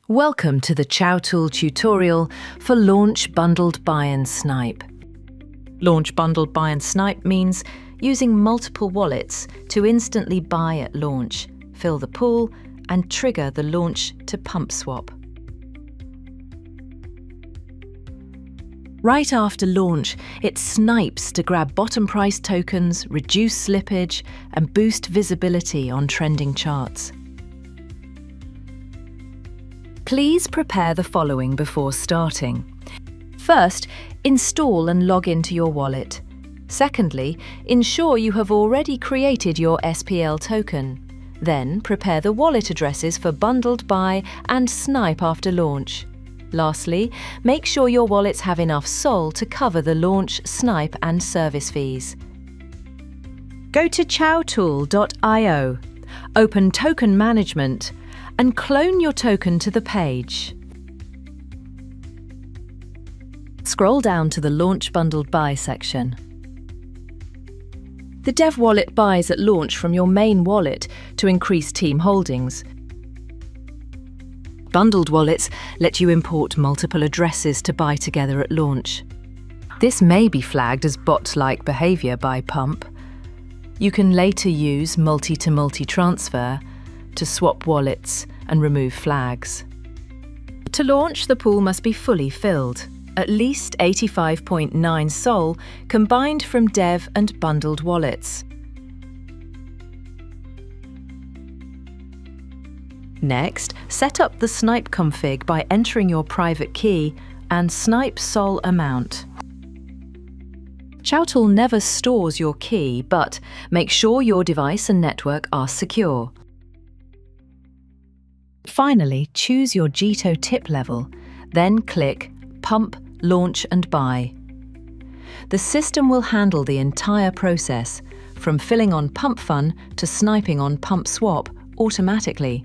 Welcome to the CiaoTool tutorial for Launch Bundled Buy and Snipe. Launch Bundled Buy and Snipe means using multiple wallets to instantly buy at launch, fill the pool, and trigger the launch to PumpSwap. Right after launch, it snipes to grab bottom price tokens, reduce slippage, and boost visibility on trending charts. Please prepare the following before starting. First, install and log into your wallet. Secondly, ensure you have already created your SPL token. Then, prepare the wallet addresses for bundled buy and snipe after launch. Lastly, make sure your wallets have enough SOL to cover the launch, snipe and service fees. Go to CiaoTool.io, open Token Management, and clone your token to the page. Scroll down to the Launch Bundled Buy section. The Dev wallet buys at launch from your main wallet to increase team holdings. Bundled wallets let you import multiple addresses to buy together at launch. This may be flagged as bot-like behavior by Pump. You can later use multi-to-multi transfer to swap wallets and remove flags. To launch, the pool must be fully filled, at least 85.9 SOL combined from Dev and bundled wallets. Next, set up the Snipe config by entering your private key and Snipe SOL amount. CiaoTool never stores your key, but make sure your device and network are secure. Finally, choose your Gito tip level, then click Pump, Launch and Buy. The system will handle the entire process, from filling on PumpFun to sniping on PumpSwap automatically.